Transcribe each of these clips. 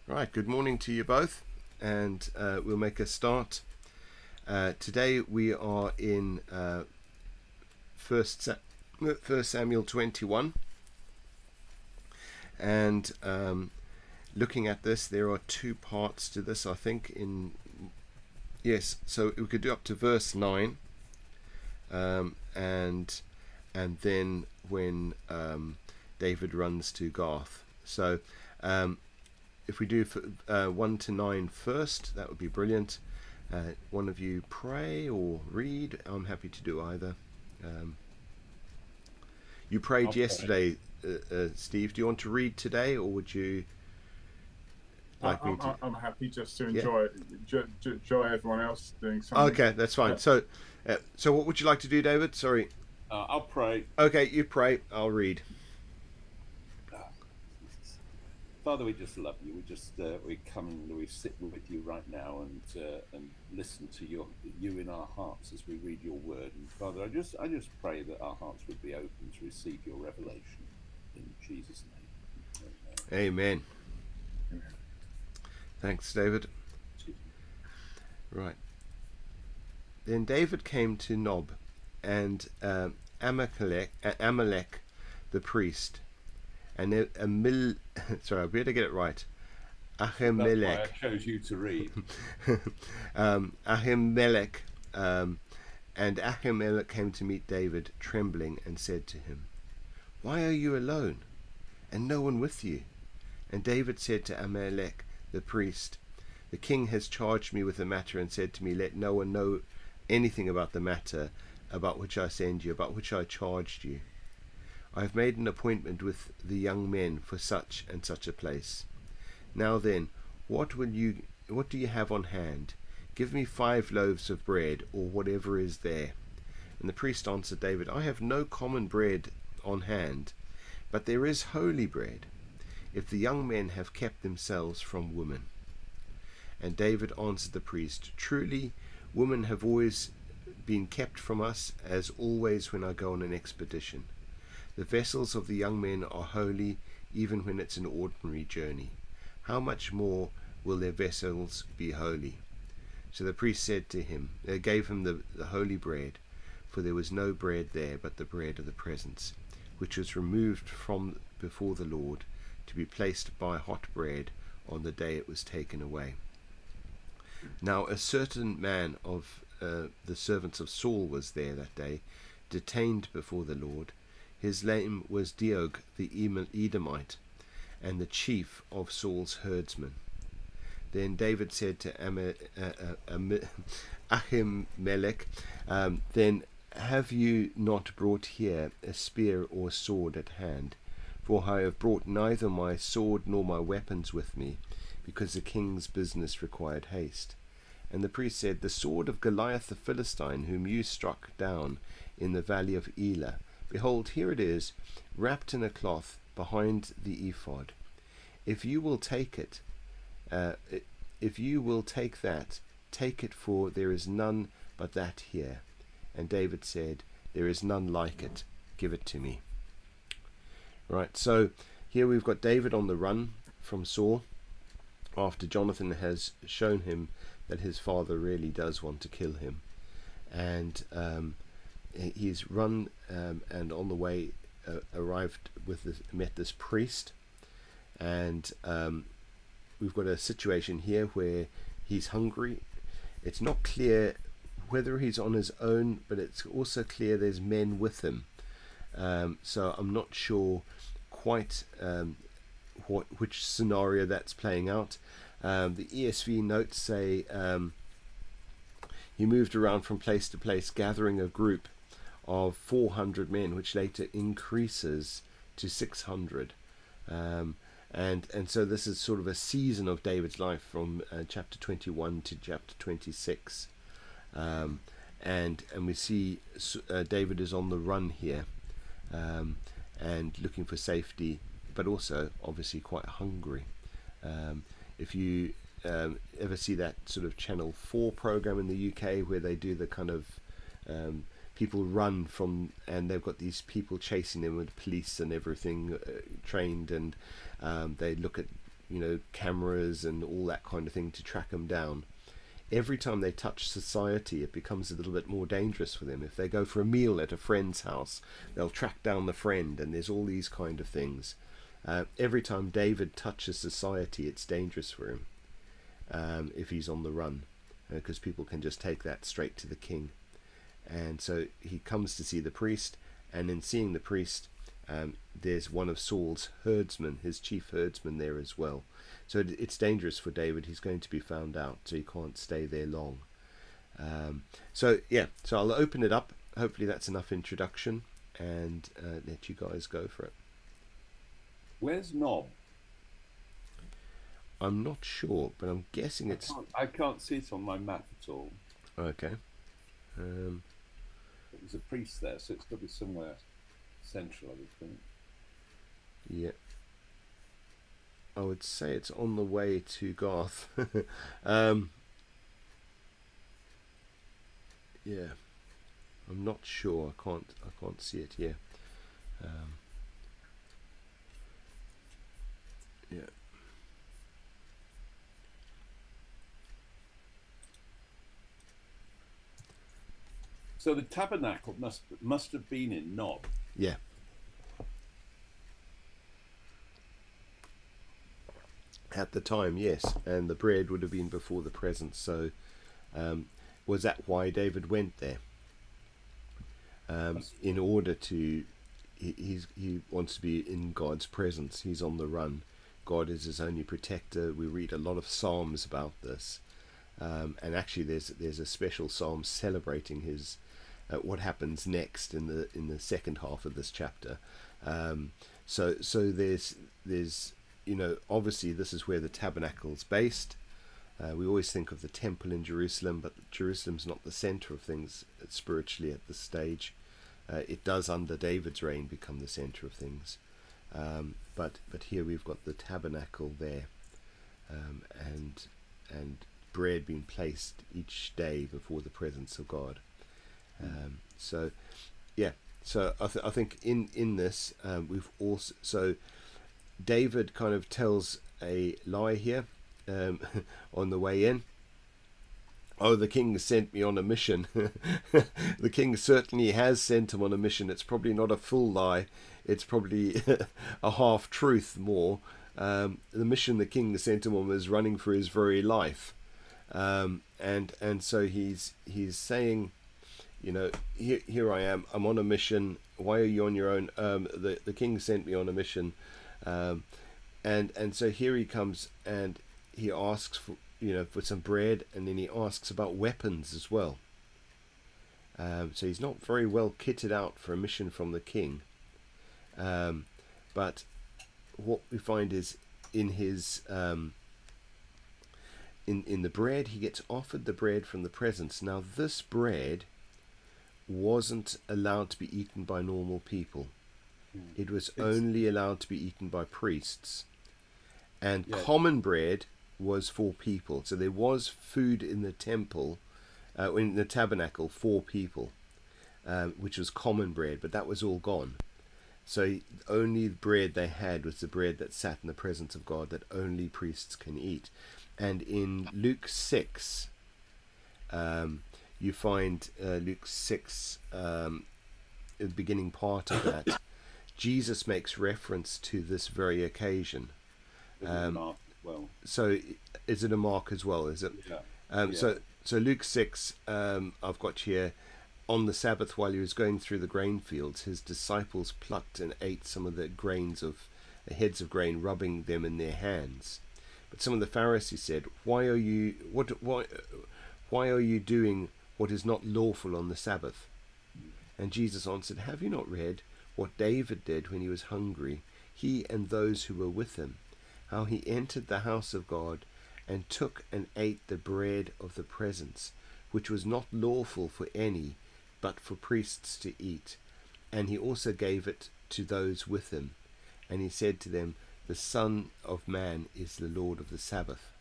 Right, good morning to you both, and we'll make a start. Today we are in First Samuel 21, and looking at this, there are two parts to this, I think. So we could do up to verse 9, and then when David runs to Gath. So if we do 1 to 9 first, that would be brilliant. One of you pray or read. I'm happy to do either. You prayed yesterday, Steve. Do you want to read today, or would you like me to? I'm happy just to enjoy everyone else doing something. Okay, that's fine. So what would you like to do, David? Sorry. I'll pray. Okay, you pray. I'll read. Father, we just love you. We sit with you right now and listen to you in our hearts as we read your word. And Father, I just pray that our hearts would be open to receive your revelation in Jesus' name. Amen. Amen. Thanks, David. Right. Then David came to Nob and Amalek the priest. And sorry, I better get it right. Ahimelech. That's why I chose you to read. Ahimelech, and Ahimelech came to meet David, trembling, and said to him, "Why are you alone, and no one with you?" And David said to Ahimelech the priest, "The king has charged me with the matter, and said to me, let no one know anything about the matter about which I send you, about which I charged you. I have made an appointment with the young men for such and such a place. Now then, what do you have on hand? Give me 5 loaves of bread, or whatever is there." And the priest answered David, "I have no common bread on hand, but there is holy bread, if the young men have kept themselves from women." And David answered the priest, "Truly, women have always been kept from us, as always when I go on an expedition. The vessels of the young men are holy, even when it's an ordinary journey. How much more will their vessels be holy?" So the priest said to him, they gave him the holy bread, for there was no bread there but the bread of the presence, which was removed from before the Lord, to be placed by hot bread on the day it was taken away. Now a certain man of the servants of Saul was there that day, detained before the Lord. His name was Doeg the Edomite, and the chief of Saul's herdsmen. Then David said to Ahimelech, "Then have you not brought here a spear or sword at hand? For I have brought neither my sword nor my weapons with me, because the king's business required haste." And the priest said, "The sword of Goliath the Philistine, whom you struck down in the valley of Elah, behold, here it is, wrapped in a cloth behind the ephod. If you will take that, take it, for there is none but that here." And David said, "There is none like it. Give it to me." Right, so here we've got David on the run from Saul, after Jonathan has shown him that his father really does want to kill him. And he's run and on the way met this priest, and we've got a situation here where he's hungry. It's not clear whether he's on his own, but it's also clear there's men with him. So I'm not sure quite which scenario that's playing out. The ESV notes say he moved around from place to place, gathering a group of 400 men, which later increases to 600. And so this is sort of a season of David's life from chapter 21 to chapter 26. And we see David is on the run here, and looking for safety, but also obviously quite hungry. If you ever see that sort of Channel 4 program in the UK where they do the kind of people run from, and they've got these people chasing them with police and everything trained, and they look at cameras and all that kind of thing to track them down. Every time they touch society, it becomes a little bit more dangerous for them. If they go for a meal at a friend's house, they'll track down the friend, and there's all these kind of things. Every time David touches society, it's dangerous for him if he's on the run, because people can just take that straight to the king. And so he comes to see the priest, and in seeing the priest, there's one of Saul's herdsmen, his chief herdsman, there as well. So it's dangerous for David. He's going to be found out, so he can't stay there long. So I'll open it up. Hopefully that's enough introduction, and let you guys go for it. Where's Nob? I'm not sure, but I'm guessing it's... I can't see it on my map at all. Okay. There's a priest there, so it's got to be somewhere central, I would think. Yeah. I would say it's on the way to Garth. Yeah. I'm not sure. I can't see it here. Yeah. So the tabernacle must have been in Nob. Yeah. At the time, yes, and the bread would have been before the presence. So, was that why David went there? In order to, he wants to be in God's presence. He's on the run. God is his only protector. We read a lot of psalms about this, and actually, there's a special psalm celebrating his what happens next in the second half of this chapter. So there's obviously this is where the tabernacle's based. We always think of the temple in Jerusalem, but Jerusalem's not the center of things spiritually at this stage. It does under David's reign become the center of things. But here we've got the tabernacle there, and bread being placed each day before the presence of God. So I think in this we've also, so David kind of tells a lie here on the way in. Oh, the king sent me on a mission. The king certainly has sent him on a mission. It's probably not a full lie. It's probably a half truth more. The mission the king sent him on was running for his very life. And so he's saying, here I am. I'm on a mission. Why are you on your own? The king sent me on a mission. And so here he comes, and he asks for some bread, and then he asks about weapons as well. So he's not very well kitted out for a mission from the king. But what we find is in his in the bread, he gets offered the bread from the presence. Now this bread wasn't allowed to be eaten by normal people. It was only allowed to be eaten by priests. And common bread was for people. So there was food in the temple, in the tabernacle for people, which was common bread, but that was all gone. So only the bread they had was the bread that sat in the presence of God, that only priests can eat. And in Luke 6, you find Luke 6, the beginning part of that, Jesus makes reference to this very occasion. So is it a mark as well? Is it? Yeah. So Luke 6, I've got here, on the Sabbath while he was going through the grain fields, his disciples plucked and ate some of the heads of grain, rubbing them in their hands. But some of the Pharisees said, why are you doing what is not lawful on the Sabbath? And Jesus answered, have you not read what David did when he was hungry, he and those who were with him, how he entered the house of God and took and ate the bread of the presence, which was not lawful for any, but for priests to eat. And he also gave it to those with him. And he said to them, the Son of Man is the Lord of the Sabbath.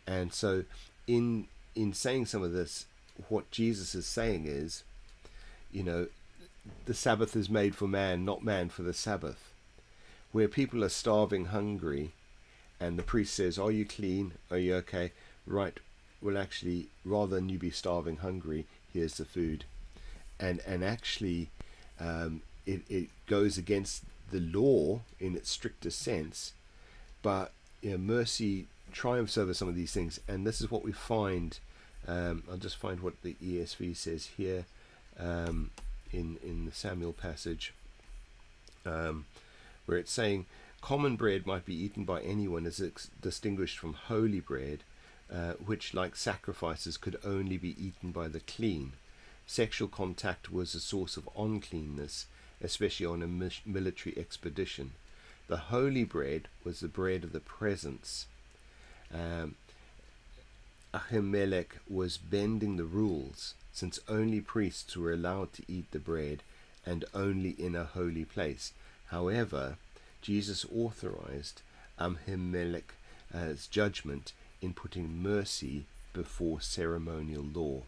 And so in saying some of this, what Jesus is saying is, the Sabbath is made for man, not man for the Sabbath. Where people are starving, hungry, and the priest says, "Are you clean? Are you okay? Right. Well, actually, rather than you be starving, hungry, here's the food." And actually, it goes against the law in its strictest sense, but mercy triumphs over some of these things, and this is what we find. I'll just find what the ESV says here in the Samuel passage, where it's saying, "Common bread might be eaten by anyone as distinguished from holy bread, which, like sacrifices, could only be eaten by the clean. Sexual contact was a source of uncleanness, especially on a military expedition. The holy bread was the bread of the presence." Ahimelech was bending the rules, since only priests were allowed to eat the bread, and only in a holy place. However, Jesus authorized Ahimelech's judgment in putting mercy before ceremonial law.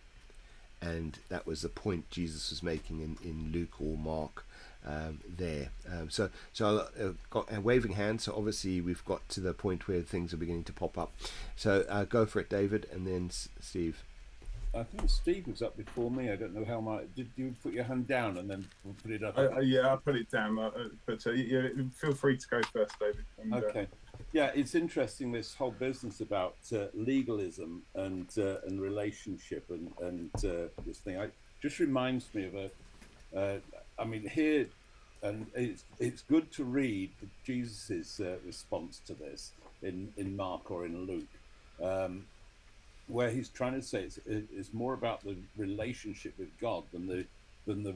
And that was the point Jesus was making in Luke or Mark there. So got a waving hand. So obviously we've got to the point where things are beginning to pop up. So go for it, David, and then Steve. I think Steve was up before me. I don't know how much. Did you put your hand down and then put it up? Yeah, I put it down. But yeah, feel free to go first, David. And, okay. Yeah, it's interesting, this whole business about legalism and relationship and this thing. It just reminds me of I mean, here, and it's good to read Jesus's response to this in Mark or in Luke, where he's trying to say it's more about the relationship with God than the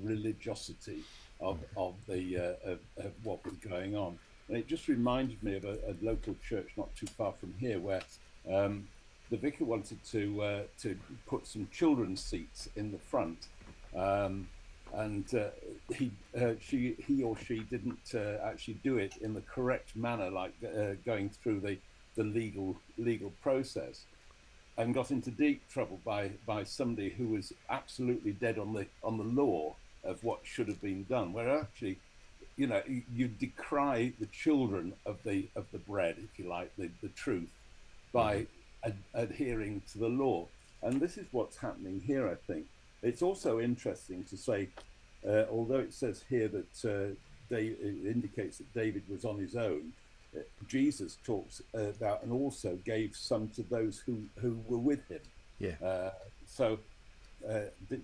religiosity of what was going on. And it just reminded me of a local church not too far from here, where the vicar wanted to put some children's seats in the front, and he or she didn't actually do it in the correct manner, like going through the legal process, and got into deep trouble by somebody who was absolutely dead on the law of what should have been done, where actually, you decry the children of the bread, if you like, the truth, by adhering to the law. And this is what's happening here, I think. It's also interesting to say, although it says here that it indicates that David was on his own, Jesus talks about and also gave some to those who were with him. Yeah. So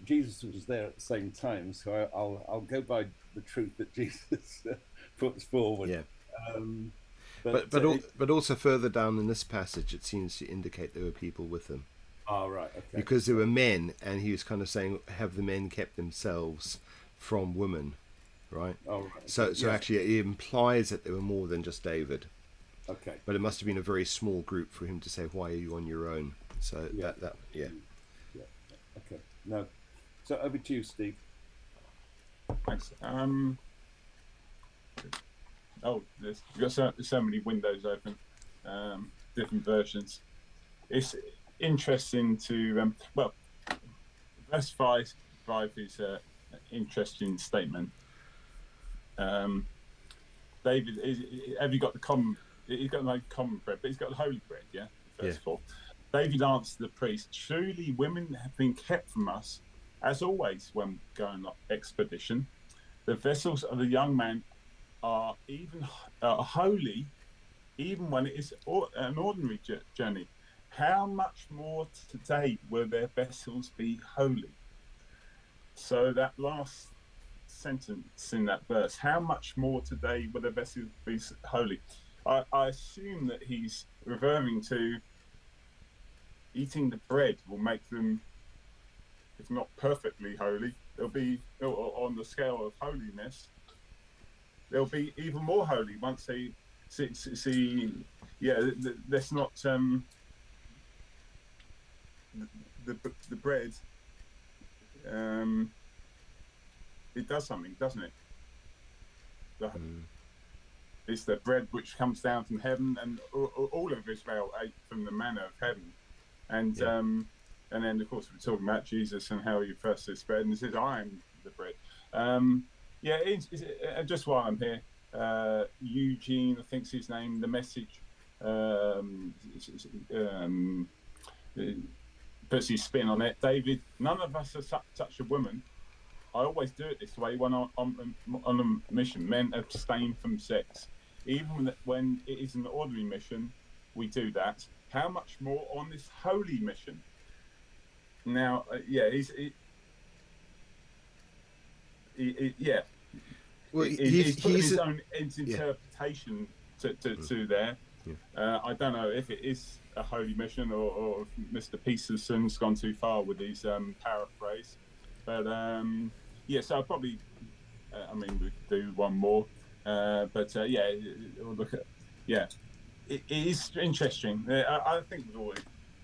Jesus was there at the same time. So I'll go by the truth that Jesus puts forward. Yeah. But also further down in this passage, it seems to indicate there were people with him. Oh, right. Okay. Because there were men, and he was kind of saying, have the men kept themselves from women, right? Oh, right. So yeah. Actually, it implies that there were more than just David. Okay. But it must have been a very small group for him to say, "Why are you on your own?" So yeah. Yeah. Okay. No. So over to you, Steve. Thanks. You've got so many windows open, different versions. It's interesting to verse 5 is an interesting statement. David, have you got the common? He's got no common bread, but he's got the holy bread. Yeah. Verse 4. David answered the priest, "Truly, women have been kept from us, as always when going on expedition. The vessels of the young man are even holy, even when it is an ordinary journey. How much more today will their vessels be holy?" So that last sentence in that verse, how much more today will their vessels be holy? I assume that he's referring to eating the bread will make them, if not perfectly holy, they'll be on the scale of holiness. They'll be even more holy once they see. Yeah, that's not the bread. It does something, doesn't it? It's the bread which comes down from heaven, and all of Israel ate from the manna of heaven. And then, of course, we're talking about Jesus and how he first is bread, and he says, "I am the bread." Just while I'm here, Eugene, I think's his name, the Message puts his spin on it. David, none of us are such a woman. I always do it this way when I'm on a mission. Men abstain from sex. Even when it is an ordinary mission, we do that. How much more on this holy mission? Now, he's putting his own interpretation to there. Yeah. I don't know if it is a holy mission or if Mr. Peterson's gone too far with his paraphrase. But so I'll probably, we could do one more. We'll look at, it is interesting. I think we've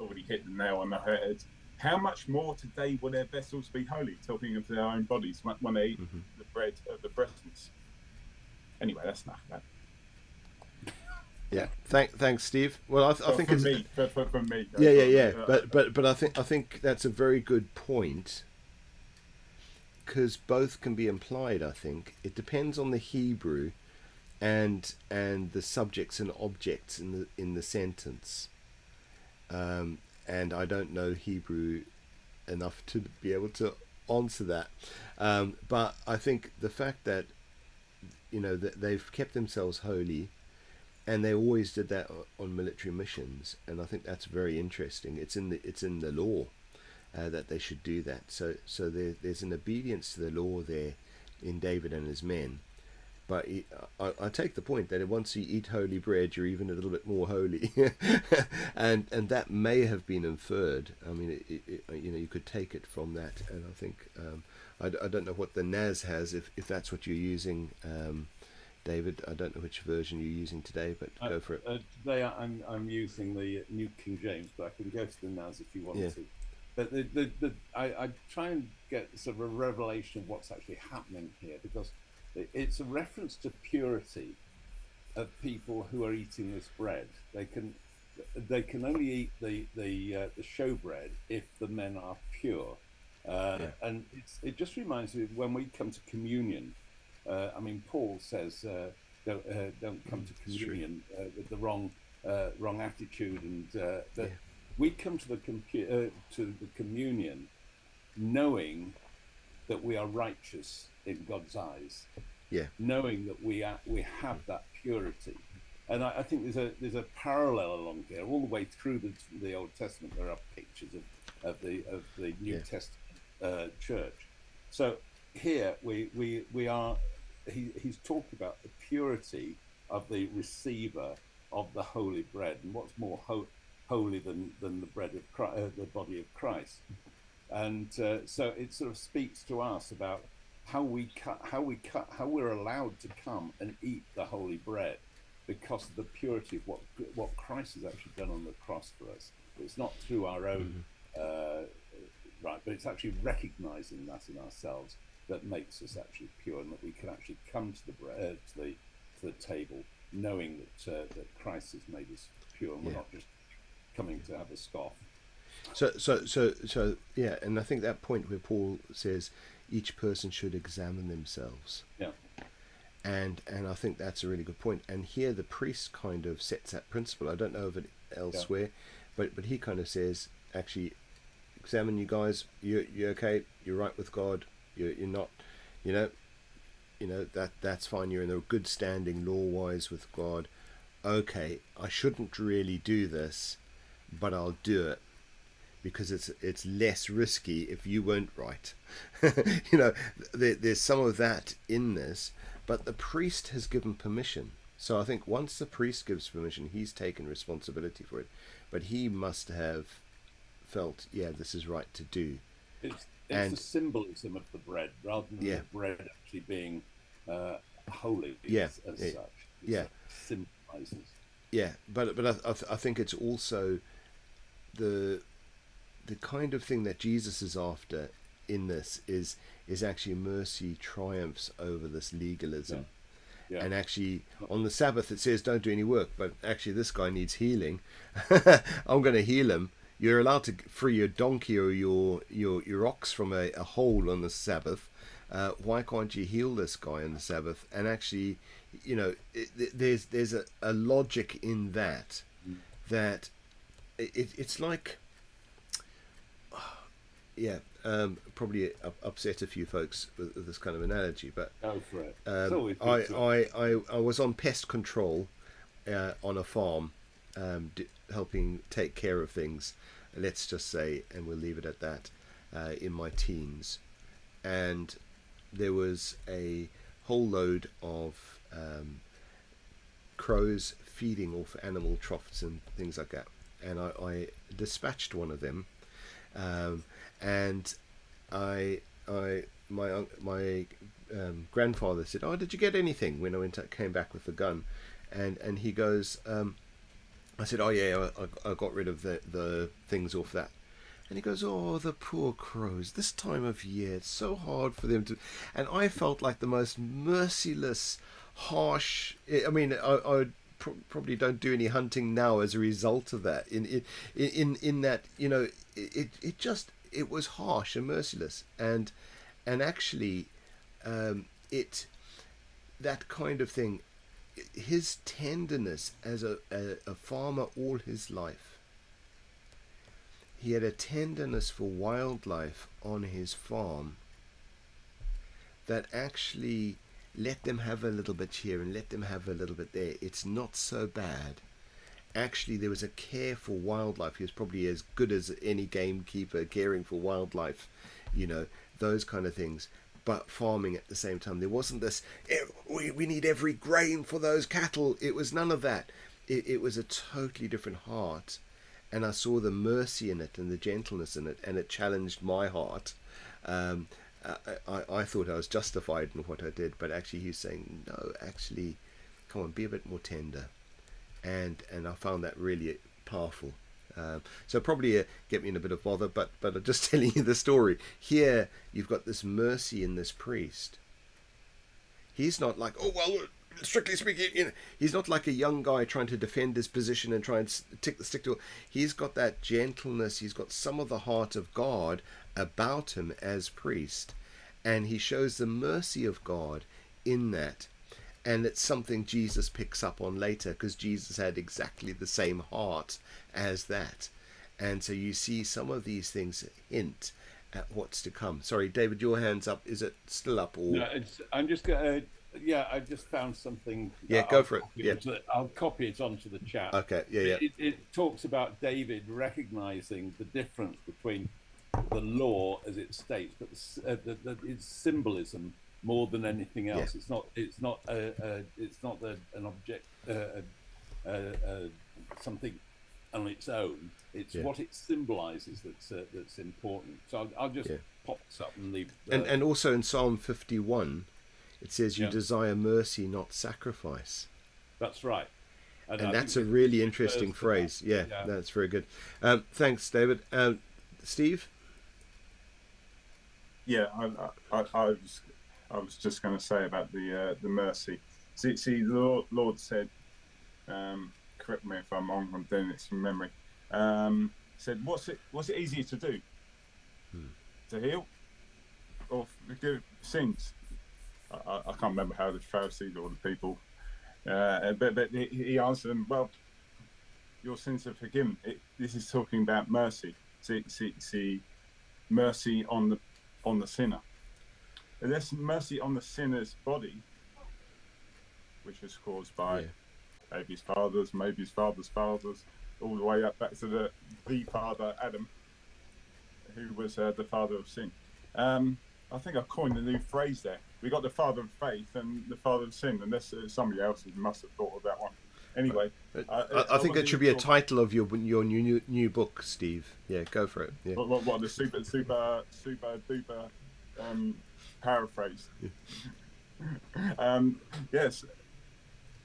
already hit the nail on the head. How much more today will their vessels be holy, talking of their own bodies when they eat the bread of the presence? Anyway, that's enough of that. Yeah, thanks, Steve. Well, I think it's from me. Yeah. But I think that's a very good point, because both can be implied. I think it depends on the Hebrew, and the subjects and objects in the sentence. And I don't know Hebrew enough to be able to answer that. But I think the fact that that they've kept themselves holy. And they always did that on military missions, and I think that's very interesting. It's in the law that they should do that. So there's an obedience to the law there in David and his men. But I take the point that once you eat holy bread, you're even a little bit more holy, and that may have been inferred. I mean, you could take it from that, and I think I don't know what the NAS has if that's what you're using. David, I don't know which version you're using today, but go for it. Today I'm using the New King James, but I can go to the NAS if you want to. But I try and get sort of a revelation of what's actually happening here, because it's a reference to purity of people who are eating this bread. They can only eat the showbread if the men are pure, and it just reminds me of when we come to communion. Paul says, "Don't come to communion with the wrong attitude," and we come to the communion knowing that we are righteous in God's eyes, knowing that we have that purity, and I think there's a parallel along here all the way through the Old Testament. There are pictures of the New Testament church. So here we are. He's talked about the purity of the receiver of the holy bread, and what's more holy than the bread of Christ, the body of Christ. And so it sort of speaks to us about how we're allowed to come and eat the holy bread because of the purity of what Christ has actually done on the cross for us. It's not through our own but it's actually recognizing that in ourselves that makes us actually pure, and that we can actually come to the bread, to the table, knowing that Christ has made us pure, and we're not just coming to have a scoff. So and I think that point where Paul says each person should examine themselves. Yeah. And I think that's a really good point. And here the priest kind of sets that principle. I don't know of it elsewhere, but he kind of says, actually, examine you guys. You're okay. You're right with God. You're not, that's fine. You're in a good standing law-wise with God. Okay, I shouldn't really do this, but I'll do it because it's less risky if you weren't right. There's some of that in this, but the priest has given permission. So I think once the priest gives permission, he's taken responsibility for it, but he must have felt, this is right to do. It's the symbolism of the bread rather than the bread actually being holy as such. It symbolizes. Yeah, but I think it's also the kind of thing that Jesus is after in this is actually mercy triumphs over this legalism. Yeah. And actually on the Sabbath it says don't do any work, but actually this guy needs healing. I'm going to heal him. You're allowed to free your donkey or your ox from a hole on the Sabbath. Why can't you heal this guy on the Sabbath? And actually, there's a logic in that that it's like, yeah, probably upset a few folks with this kind of analogy, but Go for it. It's always good to- I was on pest control on a farm, helping take care of things, let's just say, and we'll leave it at that, in my teens. And there was a whole load of crows feeding off animal troughs and things like that. And I dispatched one of them, and my grandfather said, "Oh, did you get anything?" When I came back with the gun, and he goes, I said, "Oh yeah, I got rid of the things off that." And he goes, "Oh, the poor crows, this time of year, it's so hard for them to..." And I felt like the most merciless, harsh... I mean, I probably don't do any hunting now as a result of that. In that, you know, it was harsh and merciless. And actually, that kind of thing, his tenderness as a farmer all his life, he had a tenderness for wildlife on his farm that actually let them have a little bit here and let them have a little bit there. It's not so bad. Actually, there was a care for wildlife. He was probably as good as any gamekeeper, caring for wildlife, you know, those kind of things. But farming at the same time. There wasn't this, we need every grain for those cattle. It was none of that. It was a totally different heart. And I saw the mercy in it and the gentleness in it, and it challenged my heart. I thought I was justified in what I did, but actually he's saying, no, actually, come on, be a bit more tender. And I found that really powerful. So probably get me in a bit of bother, but I'm just telling you the story. Here, you've got this mercy in this priest. He's not like, oh, well, strictly speaking, you know, he's not like a young guy trying to defend his position and try and stick to it. He's got that gentleness. He's got some of the heart of God about him as priest. And he shows the mercy of God in that. And it's something Jesus picks up on later, because Jesus had exactly the same heart as that. And so you see some of these things hint at what's to come. Sorry, David, your hand's up. Is it still up? Or... No, I'm just going to... Yeah, I just found something. Yeah, go for it. Yeah. I'll copy it onto the chat. Okay, yeah. It talks about David recognizing the difference between the law as it states, but its symbolism more than anything else. Yeah. It's not an object, something on its own. It's what it symbolizes that's important. So I'll just pop this up and leave. And also in Psalm 51. It says you desire mercy, not sacrifice. That's right. And that's a really interesting phrase. Yeah, that's very good. Thanks, David. Steve? Yeah, I was just going to say about the mercy. See, the Lord said, correct me if I'm wrong, I'm doing this from memory, said, what's it easier to do? To heal or forgive sins? I can't remember how the Pharisees or the people, but he answered them, well, your sins are forgiven. This is talking about mercy. See, mercy on the sinner. And there's mercy on the sinner's body, which was caused by maybe his father's fathers, all the way up back to the father, Adam, who was the father of sin. I think I coined a new phrase there. We got the father of faith and the father of sin, unless somebody else must have thought of that one. Anyway, I think that should be a title of your new book, Steve. Yeah, go for it. Yeah. What the super duper paraphrase? Yes.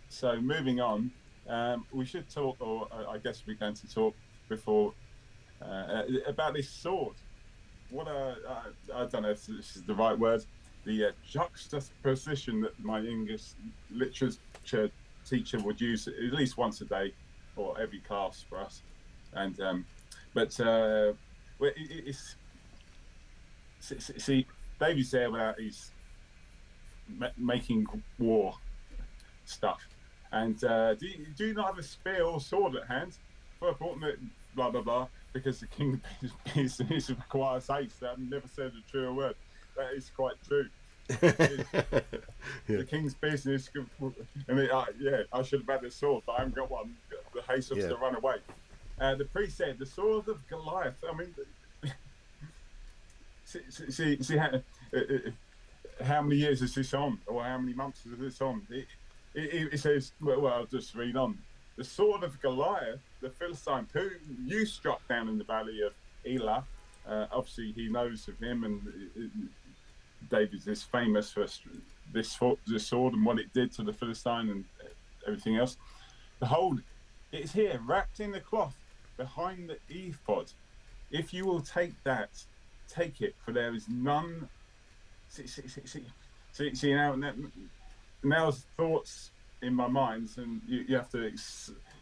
So moving on, we should talk, or I guess we're going to talk before about this sword. What I don't know if this is the right word. The juxtaposition that my English literature teacher would use at least once a day, or every class for us. And it's see, David's there without his making war stuff. And do you not have a spear or sword at hand? I bought it, blah blah blah, because the king's business requires haste. I've never said a truer word. That is quite true. The king's business, and I should have had a sword, but I haven't got one. The haste was to run away. The priest said, "The sword of Goliath." I mean, see how many years is this on, or how many months is this on? It says, well, I'll just read on. The sword of Goliath, the Philistine, who you struck down in the valley of Elah. Obviously, he knows of him, and David is famous for this sword and what it did to the Philistine and everything else. Behold, it is here, wrapped in a cloth behind the ephod. If you will take that, take it, for there is none. See now thoughts in my mind, and you have to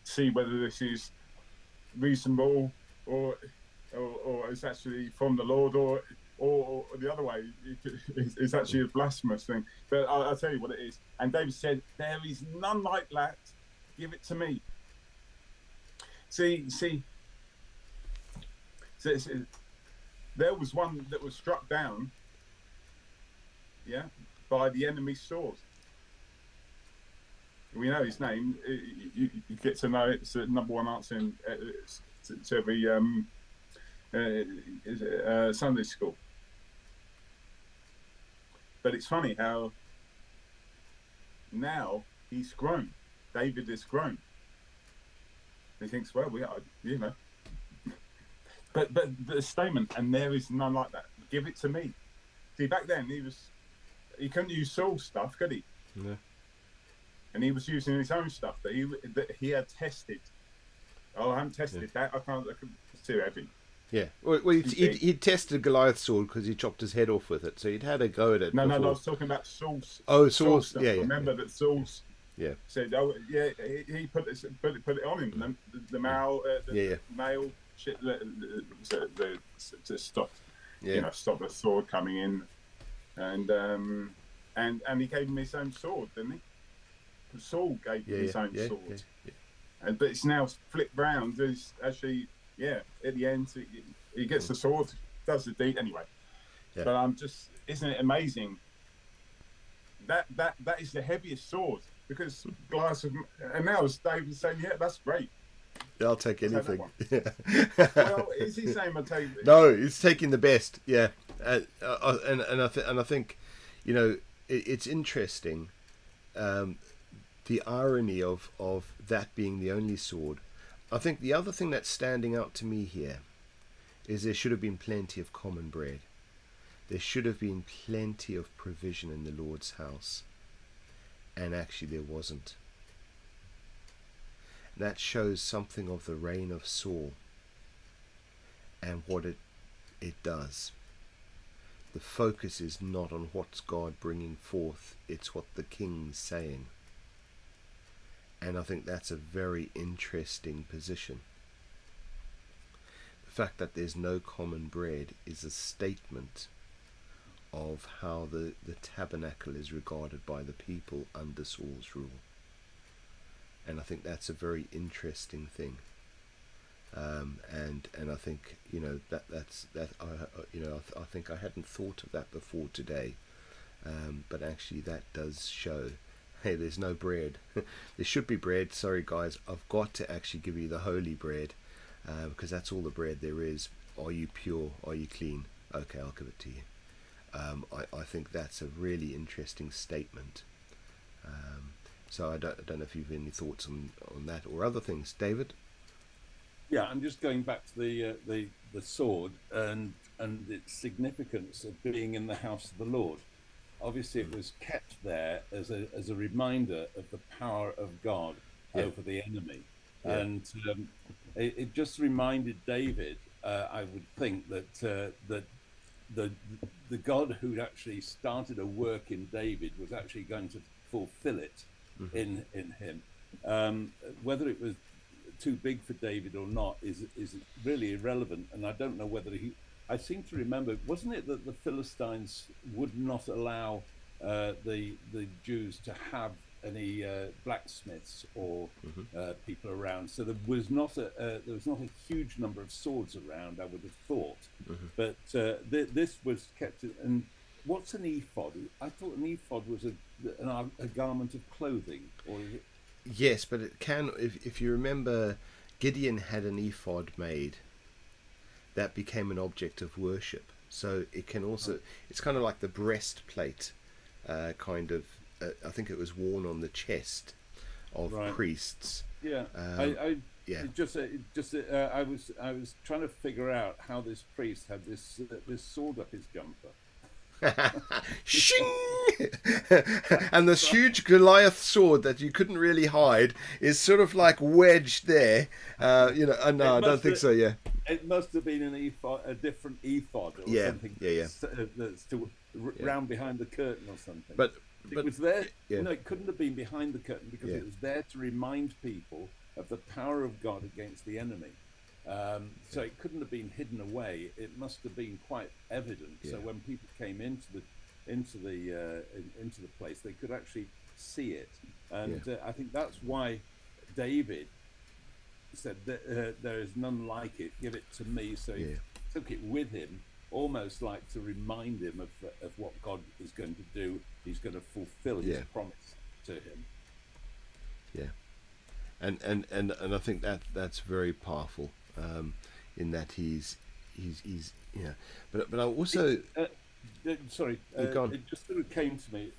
see whether this is reasonable or it's actually from the Lord, or the other way, it's actually a blasphemous thing. But I'll tell you what it is. And David said, "There is none like that. Give it to me." See, there was one that was struck down, by the enemy's sword. We know his name. You get to know it. It's the number one answer in to every Sunday school. But it's funny how now he's grown. David is grown. He thinks, well, we are, But the statement, "and there is none like that. Give it to me." See, back then he couldn't use Saul's stuff, could he? No. And he was using his own stuff that he had tested. Oh, I haven't tested that. I can't. It's too heavy. Yeah. Well, he tested Goliath's sword because he chopped his head off with it. So he'd had a go at it. No, I was talking about Saul's. Oh, Saul's. Yeah. Remember that Saul's. Yeah. Said, "Oh, yeah." He put it on him. The male, male shit to stop. Stop the sword coming in, and he gave him his own sword, didn't he? Saul gave him his own sword, but it's now flipped round. There's actually, at the end, he gets the sword, does the deed anyway. Yeah. But isn't it amazing? That is the heaviest sword, because and now David saying, "Yeah, that's great. Yeah, I'll take anything." Well, is he saying I'll take it? No, he's taking the best. Yeah, and I think, it's interesting. The irony of that being the only sword. I think the other thing that's standing out to me here is there should have been plenty of common bread. There should have been plenty of provision in the Lord's house. And actually there wasn't. That shows something of the reign of Saul and what it does. The focus is not on what's God bringing forth, it's what the king's saying. And I think that's a very interesting position. The fact that there's no common bread is a statement of how the tabernacle is regarded by the people under Saul's rule. And I think that's a very interesting thing. And I think I think I hadn't thought of that before today, but actually that does show, hey, there's no bread. There should be bread. Sorry guys, I've got to actually give you the holy bread, because that's all the bread there is. Are you pure? Are you clean? Okay, I'll give it to you. I think that's a really interesting statement. So I don't know if you've any thoughts on that or other things, David. Yeah, I'm just going back to the sword and its significance of being in the house of the Lord. Obviously, it was kept there as a reminder of the power of God over the enemy, and it just reminded David. I would think that the God who'd actually started a work in David was actually going to fulfill it in him. Whether it was too big for David or not is really irrelevant, and I don't know whether I seem to remember, wasn't it that the Philistines would not allow the Jews to have any blacksmiths or people around, so there was not a huge number of swords around, I would have thought. But this was kept. And what's an ephod? I thought an ephod was a garment of clothing, or is it? Yes, but it can. If you remember, Gideon had an ephod made that became an object of worship. So it can also. It's kind of like the breastplate, kind of. I think it was worn on the chest of priests. Yeah, I was trying to figure out how this priest had this sword up his jumper. Shing! And this huge Goliath sword that you couldn't really hide is sort of like wedged there. No, I don't think so. Yeah, it must have been an ephod, a different ephod, or something. That's round behind the curtain or something. But it was there. Yeah. No, it couldn't have been behind the curtain because it was there to remind people of the power of God against the enemy. So it couldn't have been hidden away. It must have been quite evident. So when people came into the place, they could actually see it. And I think that's why David said that there is none like it. Give it to me. So he took it with him, almost like to remind him of what God is going to do. He's going to fulfill his promise to him. Yeah, and I think that's very powerful. In that he's but I also sorry, it just sort of came to me.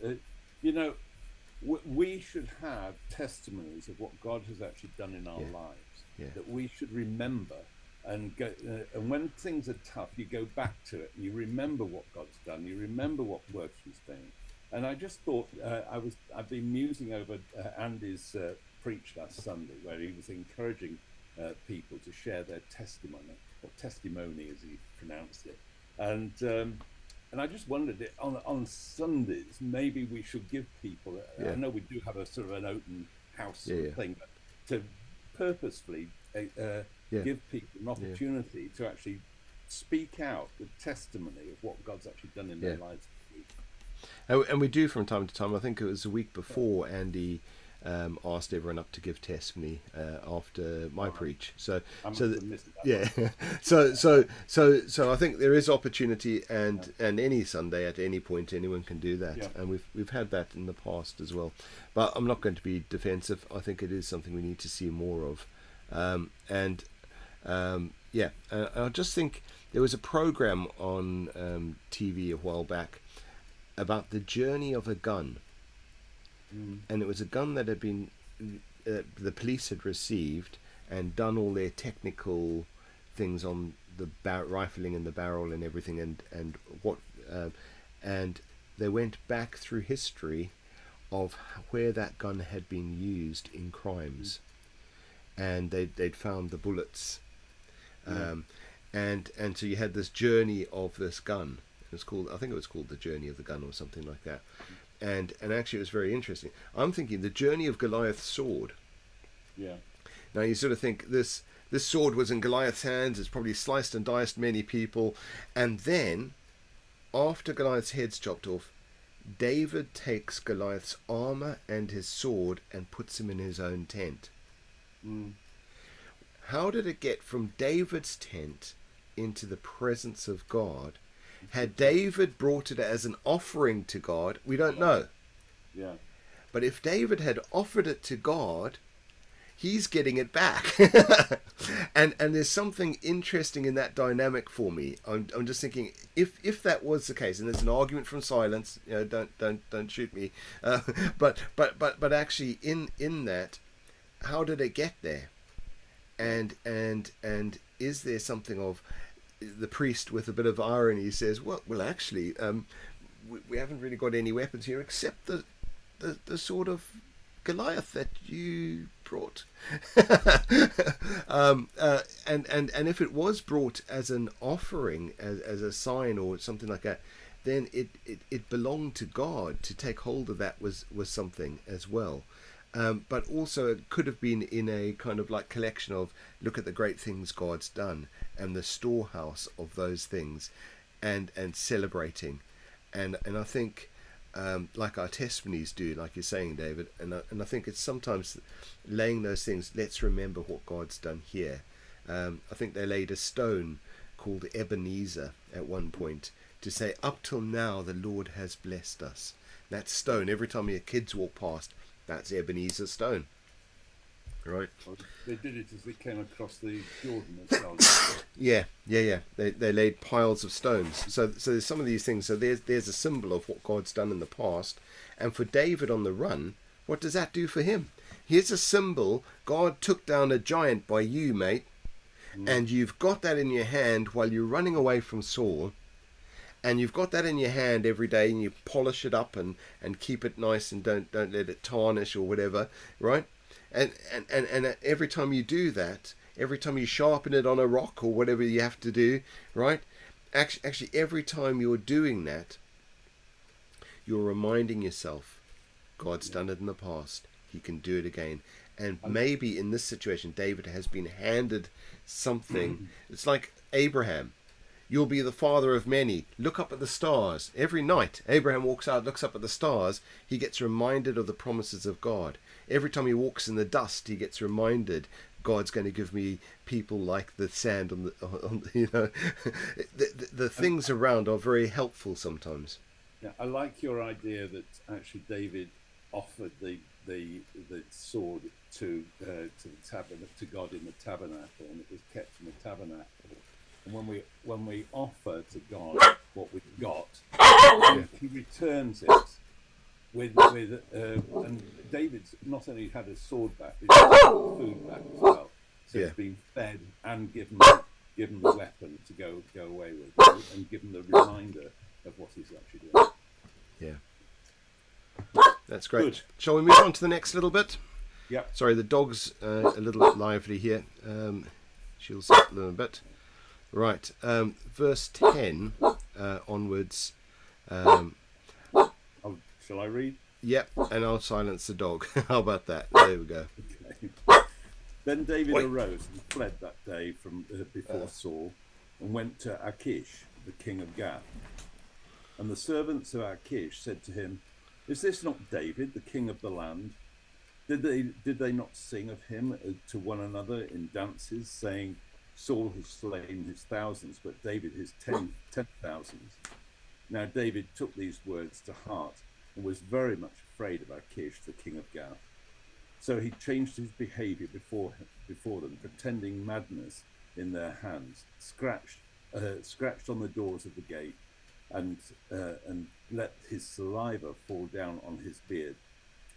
We should have testimonies of what God has actually done in our lives. That we should remember and go. And when things are tough, you go back to it. And you remember what God's done. You remember what work He's doing. And I just thought I've been musing over Andy's preach last Sunday, where he was encouraging people to share their testimony, or testimony as he pronounced it. And I just wondered, on Sundays, maybe we should give people, I know we do have a sort of an open house sort of thing, but to purposefully give people an opportunity to actually speak out the testimony of what God's actually done in their lives. And we do from time to time. I think it was a week before Andy asked everyone up to give testimony after my preach. So I think there is opportunity, and any Sunday at any point anyone can do that, and we've had that in the past as well. But I'm not going to be defensive. I think it is something we need to see more of, I just think there was a program on TV a while back about the journey of a gun. And it was a gun that had been the police had received and done all their technical things on the rifling and the barrel and everything, and they went back through history of where that gun had been used in crimes, and they'd found the bullets, and so you had this journey of this gun. I think it was called The Journey of the Gun or something like that. And actually it was very interesting. I'm thinking the journey of Goliath's sword. Yeah. Now you sort of think this sword was in Goliath's hands. It's probably sliced and diced many people. And then, after Goliath's head's chopped off, David takes Goliath's armor and his sword and puts him in his own tent. How did it get from David's tent into the presence of God? Had David brought it as an offering to God, we don't know. Yeah. But if David had offered it to God, he's getting it back. and there's something interesting in that dynamic for me. I'm just thinking, if that was the case, and there's an argument from silence, don't shoot me. But actually in that, how did it get there? And is there something of the priest, with a bit of irony, says, well actually, we haven't really got any weapons here except the sword of Goliath that you brought. And if it was brought as an offering, as a sign or something like that, then it belonged to God. To take hold of that was something as well. But also it could have been in a kind of like collection of, look at the great things God's done, and the storehouse of those things, and celebrating. And I think like our testimonies do, like you're saying, David. And I think it's sometimes laying those things. Let's remember what God's done here. I think they laid a stone called Ebenezer at one point to say, up till now the Lord has blessed us. That stone, every time your kids walk past, that's Ebenezer stone, right? Well, they did it as they came across the Jordan as well. Yeah. They laid piles of stones. So there's some of these things. So there's a symbol of what God's done in the past. And for David on the run, what does that do for him? Here's a symbol. God took down a giant by you, mate. And you've got that in your hand while you're running away from Saul. And you've got that in your hand every day, and you polish it up and keep it nice, and don't let it tarnish or whatever, right? And every time you do that, every time you sharpen it on a rock or whatever you have to do, right? Actually, every time you're doing that, you're reminding yourself, God's done it in the past. He can do it again. And maybe in this situation, David has been handed something. It's like Abraham. You'll be the father of many. Look up at the stars. Every night, Abraham walks out, looks up at the stars. He gets reminded of the promises of God. Every time he walks in the dust, he gets reminded, God's going to give me people like the sand on the the things around are very helpful sometimes. Yeah, I like your idea that actually David offered the sword to God in the tabernacle, and it was kept in the tabernacle. And when we offer to God what we've got, He returns it with and David's not only had a sword back, he's had food back as well. So it's been fed and given the weapon to go away with, and given the reminder of what he's actually doing. Yeah, that's great. Good. Shall we move on to the next little bit? Yeah. Sorry, the dog's a little bit lively here. She'll settle in a bit. Right, verse 10 onwards. Shall I read? Yep, and I'll silence the dog. How about that? There we go. Okay. Then David arose and fled that day from before Saul, and went to Achish, the king of Gath. And the servants of Achish said to him, "Is this not David, the king of the land? Did they not sing of him to one another in dances, saying, Saul has slain his thousands, but David his 10,000s. Now David took these words to heart and was very much afraid of Achish, the king of Gath. So he changed his behavior before them, pretending madness in their hands, scratched on the doors of the gate, and let his saliva fall down on his beard.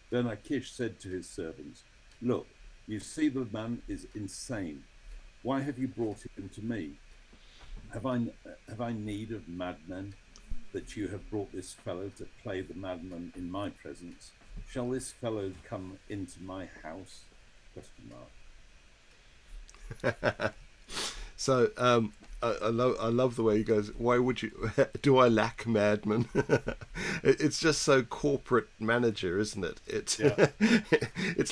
Then Achish said to his servants, "Look, you see the man is insane. Why have you brought him to me? Have I need of madmen, that you have brought this fellow to play the madman in my presence? Shall this fellow come into my house?" ? So I love the way he goes, why would you, do I lack madmen? It's just so corporate manager, isn't it? It's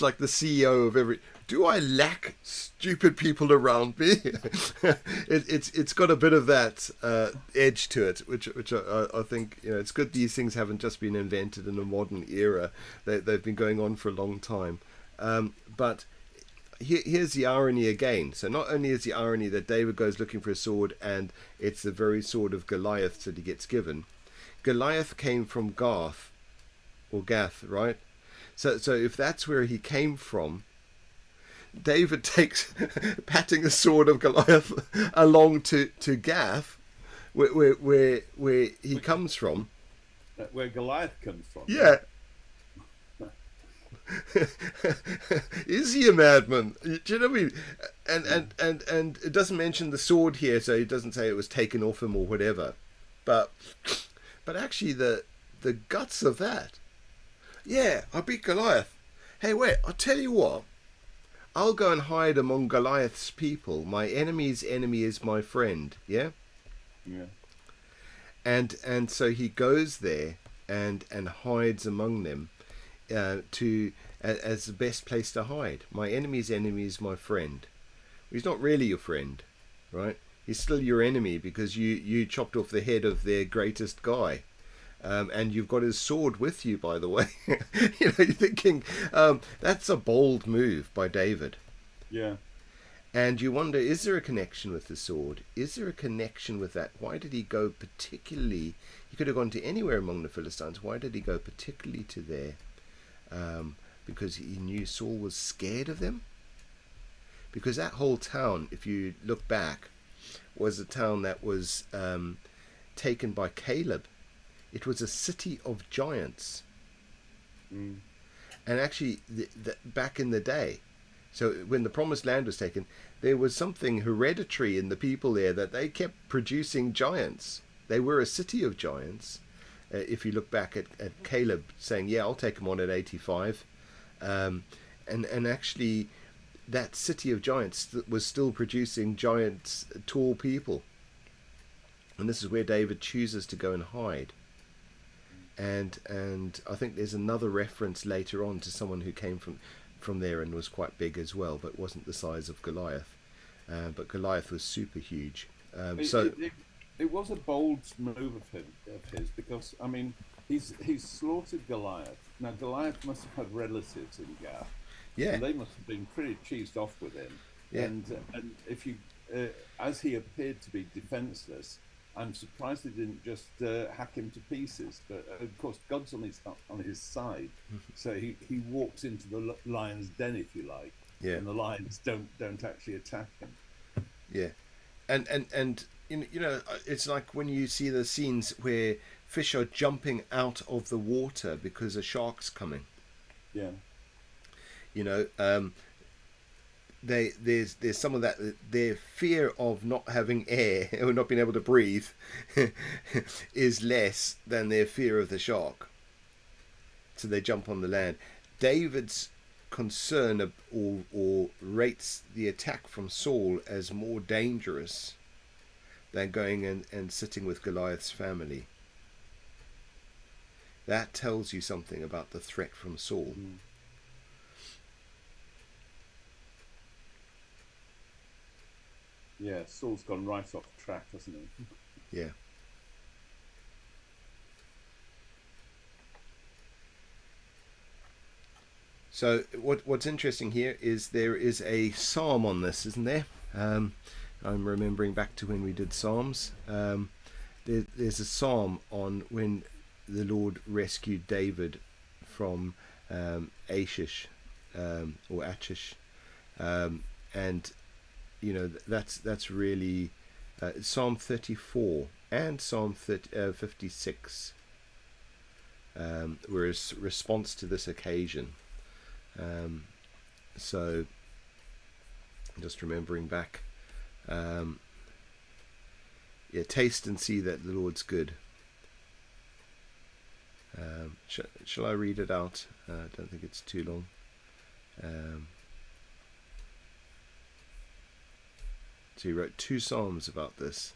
like the CEO of every, do I lack stupid people around me? It's got a bit of that edge to it, which I think, it's good these things haven't just been invented in a modern era. They've been going on for a long time. But here's the irony again. So not only is the irony that David goes looking for a sword, and it's the very sword of Goliath that he gets given. Goliath came from Gath, right? So if that's where he came from, David takes patting the sword of Goliath along to Gath, where he comes from. Where Goliath comes from. Yeah. Is he a madman? Do you know what I mean? And it doesn't mention the sword here, so it doesn't say it was taken off him or whatever. But actually the guts of that. Yeah, I beat Goliath. Hey, wait, I'll tell you what. I'll go and hide among Goliath's people. My enemy's enemy is my friend. Yeah? Yeah. And so he goes there and hides among them. As the best place to hide. My enemy's enemy is my friend. He's not really your friend, right? He's still your enemy because you chopped off the head of their greatest guy. And you've got his sword with you, by the way. You're thinking, that's a bold move by David. Yeah. And you wonder, is there a connection with the sword? Is there a connection with that? Why did he go particularly? He could have gone to anywhere among the Philistines. Why did he go particularly to there? Because he knew Saul was scared of them? Because that whole town, if you look back, was a town that was taken by Caleb. It was a city of giants. Mm. And actually, back in the day, so when the Promised Land was taken, there was something hereditary in the people there that they kept producing giants. They were a city of giants. If you look back at Caleb saying, yeah, I'll take them on at 85. And actually, that city of giants was still producing giants, tall people. And this is where David chooses to go and hide. And I think there's another reference later on to someone who came from there and was quite big as well, but wasn't the size of Goliath. But Goliath was super huge. It was a bold move of his because, I mean, he's slaughtered Goliath. Now, Goliath must have had relatives in Gath. Yeah. And they must have been pretty cheesed off with him. Yeah. And if you, as he appeared to be defenseless, I'm surprised they didn't just hack him to pieces. But of course, God's on his side, so he walks into the lion's den, if you like. Yeah. And the lions don't actually attack him. Yeah, and it's like when you see the scenes where fish are jumping out of the water because a shark's coming. Yeah. There's some of that. Their fear of not having air or not being able to breathe is less than their fear of the shark. So they jump on the land. David's concern or rates the attack from Saul as more dangerous than going and sitting with Goliath's family. That tells you something about the threat from Saul. Mm. Yeah, Saul's gone right off track, hasn't he? Yeah. So what's interesting here is there is a psalm on this, isn't there? I'm remembering back to when we did Psalms. There's a psalm on when the Lord rescued David from Achish, or Achish, and that's really Psalm 34 and Psalm 56 were a response to this occasion. So just remembering back, taste and see that the Lord's good. Shall I read it out? I don't think it's too long. So he wrote 2 psalms about this.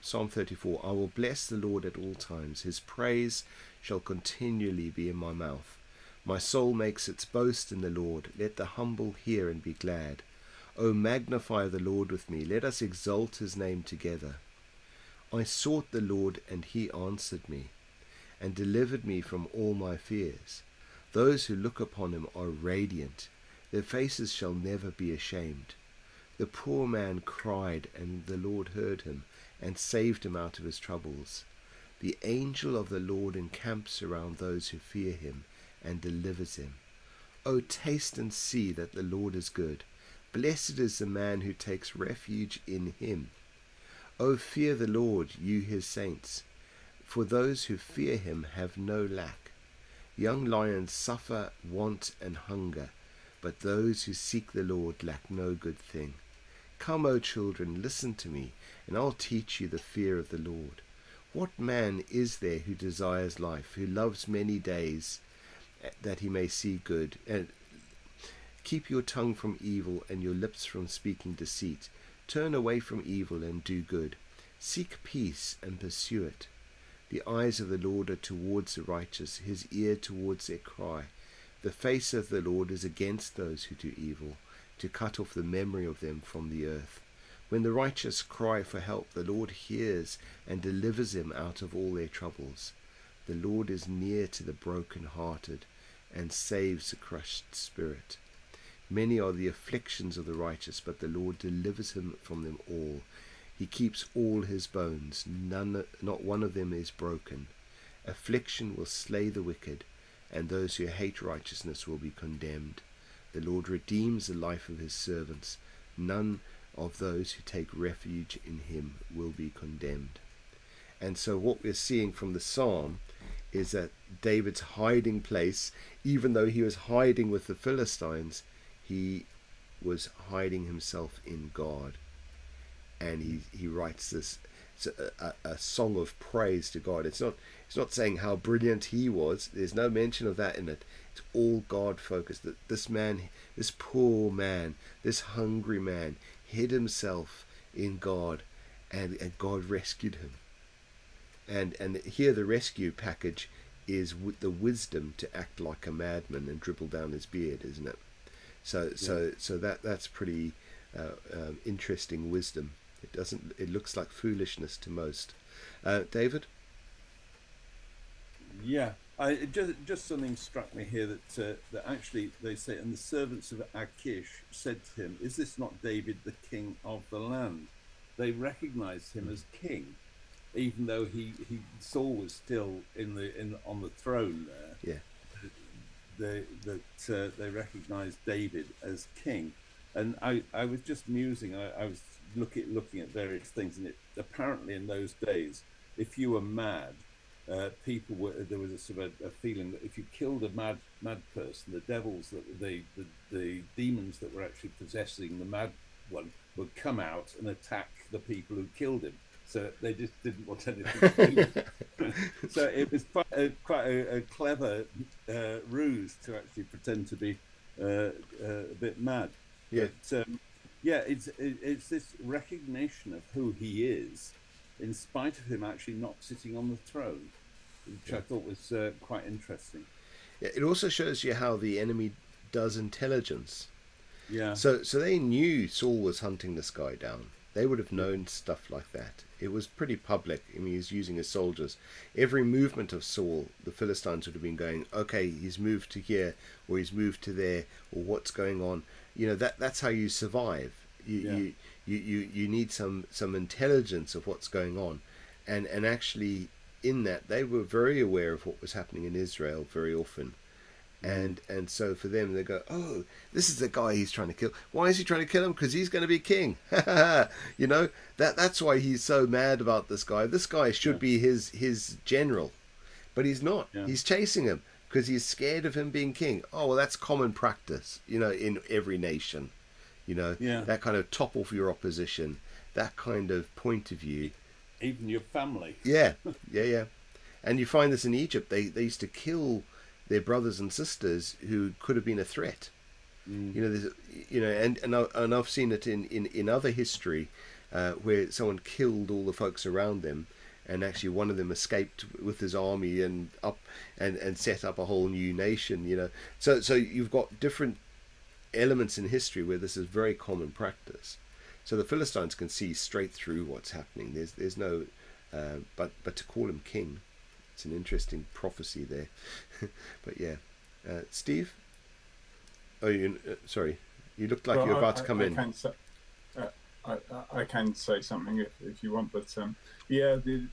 Psalm 34, I will bless the Lord at all times. His praise shall continually be in my mouth. My soul makes its boast in the Lord. Let the humble hear and be glad. O magnify the Lord with me. Let us exalt his name together. I sought the Lord, and he answered me, and delivered me from all my fears. Those who look upon him are radiant. Their faces shall never be ashamed. The poor man cried, and the Lord heard him, and saved him out of his troubles. The angel of the Lord encamps around those who fear him, and delivers him. O taste and see that the Lord is good. Blessed is the man who takes refuge in him. O fear the Lord, you his saints, for those who fear him have no lack. Young lions suffer want and hunger, but those who seek the Lord lack no good thing. Come, O children, listen to me, and I'll teach you the fear of the Lord. What man is there who desires life, who loves many days, that he may see good? Keep your tongue from evil and your lips from speaking deceit. Turn away from evil and do good. Seek peace and pursue it. The eyes of the Lord are towards the righteous, his ear towards their cry. The face of the Lord is against those who do evil, to cut off the memory of them from the earth. When the righteous cry for help, the Lord hears and delivers them out of all their troubles. The Lord is near to the broken-hearted and saves the crushed spirit. Many are the afflictions of the righteous, but the Lord delivers him from them all. He keeps all his bones, not one of them is broken. Affliction will slay the wicked, and those who hate righteousness will be condemned. The Lord redeems the life of his servants. None of those who take refuge in him will be condemned. And so what we're seeing from the psalm is that David's hiding place, even though he was hiding with the Philistines, he was hiding himself in God. And he writes this, it's a song of praise to God. It's not saying how brilliant he was. There's no mention of that in it. It's all God focused. That this man, this poor man, this hungry man, hid himself in God, and God rescued him. And here the rescue package is with the wisdom to act like a madman and dribble down his beard, isn't it? So that's pretty interesting wisdom. It looks like foolishness to most. David? Yeah, just something struck me here that actually they say, and the servants of Achish said to him, "Is this not David, the king of the land?" They recognized him as king, even though Saul was still on the throne there. Yeah. They recognized David as king, and I was just musing. I was looking at various things, and apparently in those days, if you were mad, there was a sort of a feeling that if you killed a mad person, the devils, the demons that were actually possessing the mad one would come out and attack the people who killed him. So they just didn't want anything to do with it. So it was quite a clever ruse to actually pretend to be a bit mad. Yeah. But, it's this recognition of who he is, in spite of him actually not sitting on the throne, which I thought was quite interesting. Yeah, it also shows you how the enemy does intelligence. Yeah. So they knew Saul was hunting this guy down. They would have known stuff like that. It was pretty public. I mean, he's using his soldiers. Every movement of Saul, the Philistines would have been going, okay, he's moved to here, or he's moved to there, or what's going on. You know, that's how you survive. You need some intelligence of what's going on, and actually in that they were very aware of what was happening in Israel very often, and so for them they go, oh, this is the guy he's trying to kill. Why is he trying to kill him? Because he's going to be king. You know, that's why he's so mad about this guy. This guy should be his general, but he's not. He's chasing him because he's scared of him being king. Oh, well, that's common practice, you know, in every nation. You know, that kind of top off your opposition, that kind of point of view. Even your family. Yeah. And you find this in Egypt. They used to kill their brothers and sisters who could have been a threat. You know, and I've seen it in other history where someone killed all the folks around them, and actually one of them escaped with his army and set up a whole new nation. You know, so you've got different elements in history where this is very common practice. So the Philistines can see straight through what's happening. There's no but to call him king, it's an interesting prophecy there. But yeah, Steve, sorry, you looked like you're about to come in. I can say something if you want, but the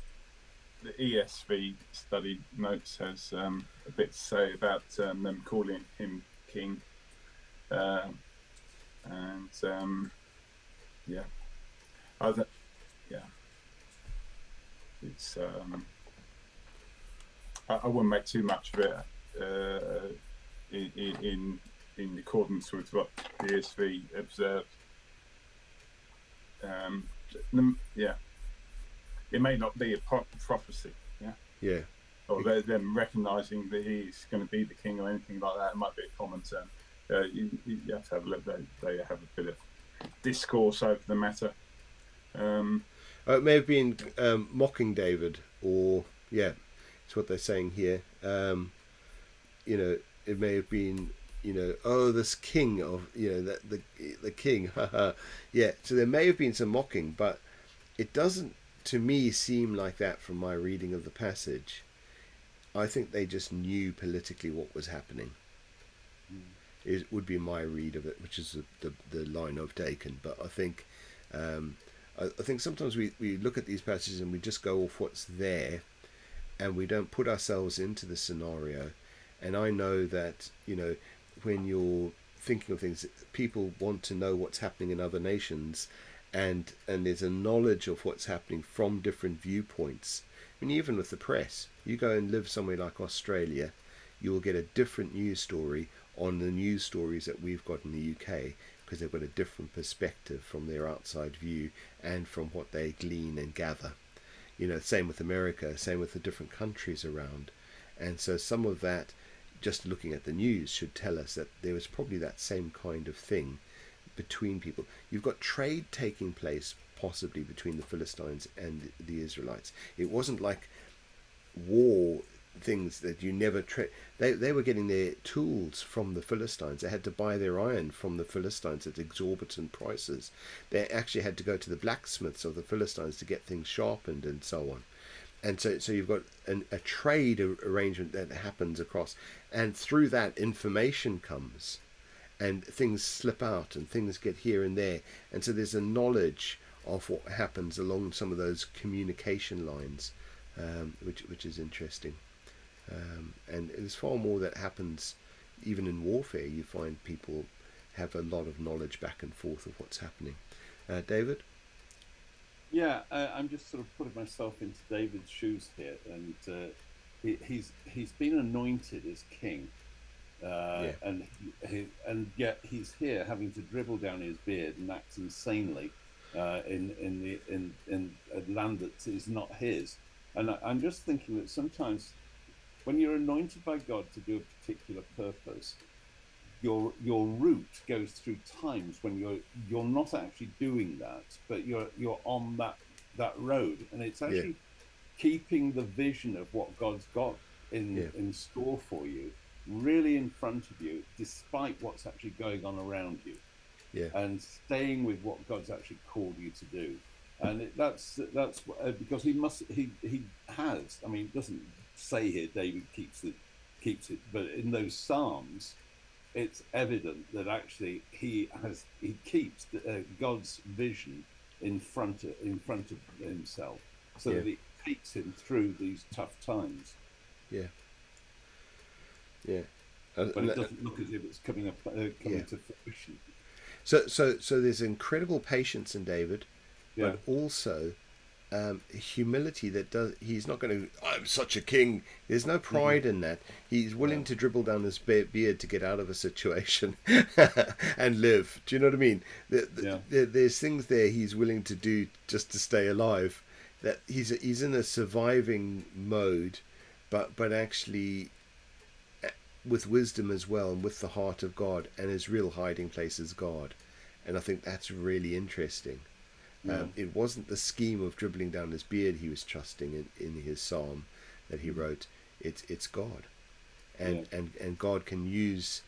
ESV study notes has a bit to say about them calling him king. It's I wouldn't make too much of it in accordance with what the ESV observed. It may not be a prophecy, or them recognizing that he's going to be the king or anything like that. It might be a common term. You have to have a look. They have a bit of discourse over the matter. It may have been mocking David, or it's what they're saying here. You know, it may have been oh, this king of, the king, yeah. So there may have been some mocking, but it doesn't, to me, seem like that from my reading of the passage. I think they just knew politically what was happening. It would be my read of it, which is the line I've taken. But I think I think sometimes we look at these passages and we just go off what's there, and we don't put ourselves into the scenario. And I know that, when you're thinking of things, people want to know what's happening in other nations, and there's a knowledge of what's happening from different viewpoints. I mean, even with the press, you go and live somewhere like Australia, you will get a different news story on the news stories that we've got in the UK, because they've got a different perspective from their outside view and from what they glean and gather. Same with America, same with the different countries around. And so some of that, just looking at the news, should tell us that there was probably that same kind of thing between people. You've got trade taking place possibly between the Philistines and the Israelites. It wasn't like war things that you never they were getting their tools from the Philistines. They had to buy their iron from the Philistines at exorbitant prices. They actually had to go to the blacksmiths of the Philistines to get things sharpened and so on. And so you've got a trade arrangement that happens across, and through that information comes, and things slip out and things get here and there, and so there's a knowledge of what happens along some of those communication lines, which is interesting. And there's far more that happens even in warfare. You find people have a lot of knowledge back and forth of what's happening. David? Yeah, I'm just sort of putting myself into David's shoes here, and he's been anointed as king, and yet he's here having to dribble down his beard and act insanely in a land that is not his. And I'm just thinking that sometimes, when you're anointed by God to do a particular purpose, your route goes through times when you're not actually doing that, but you're on that road, and it's actually keeping the vision of what God's got in store for you really in front of you, despite what's actually going on around you, and staying with what God's actually called you to do. And that's because he has. I mean, it doesn't say here David keeps it, but in those Psalms, it's evident that actually he keeps God's vision in front of himself, so that it takes him through these tough times. But it doesn't look as if it's coming to fruition. So there's incredible patience in David, but also humility he's not going to, I'm such a king. There's no pride in that. He's willing to dribble down his beard to get out of a situation and live. Do you know what I mean? There's things there he's willing to do just to stay alive. That he's in a surviving mode, but actually with wisdom as well, and with the heart of God, and his real hiding place is God. And I think that's really interesting. It wasn't the scheme of dribbling down his beard he was trusting in his psalm that he wrote. It's God, and God can use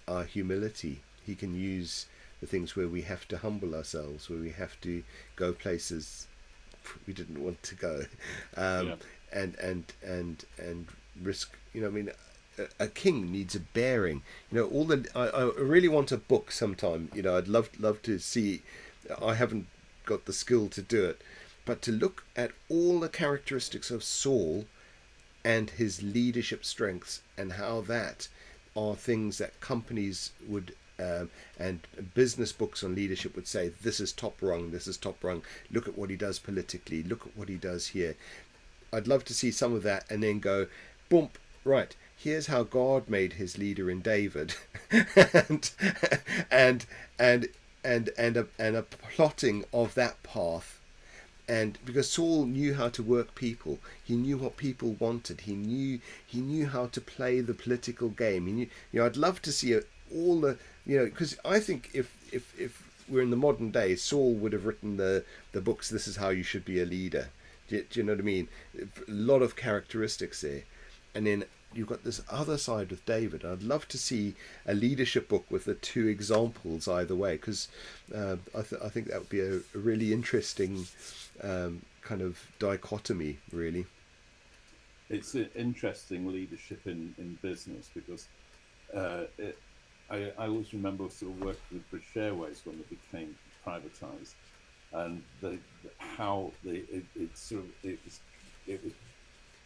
our humility. He can use the things where we have to humble ourselves, where we have to go places we didn't want to go, and risk. I mean, a king needs a bearing. I really want a book sometime. I'd love to see. I haven't got the skill to do it, but to look at all the characteristics of Saul and his leadership strengths, and how that are things that companies would and business books on leadership would say, this is top rung, look at what he does politically, look at what he does here. I'd love to see some of that, and then go, boom, right, here's how God made his leader in David, and a plotting of that path. And because Saul knew how to work people, he knew what people wanted, he knew how to play the political game. He knew, I'd love to see all the, because I think if we're in the modern day, Saul would have written the books, This Is How You Should Be a Leader. Do you know what I mean? A lot of characteristics there. And then you've got this other side with David. I'd love to see a leadership book with the two examples either way, because I think that would be a really interesting kind of dichotomy, really. It's an interesting leadership in business, because I always remember sort of working with British Airways when they became privatised, and how it was